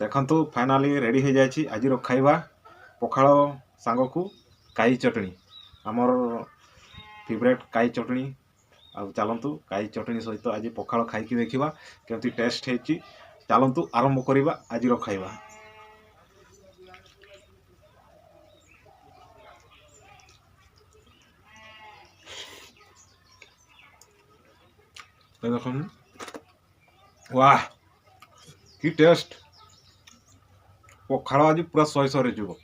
देखंतु finally ready हो जाए आज खाइबा पखाल सांग को काई चटनी आमर फेवरेट काई चटनी। आ चलतु काई चटनी सहित आज पखाल खाई देखा केमती टेस्ट है। चलतु आरंभ करवा आज खाइबा। देखो वाह कि टेस्ट पखाल आज पूरा 100 100 जीव।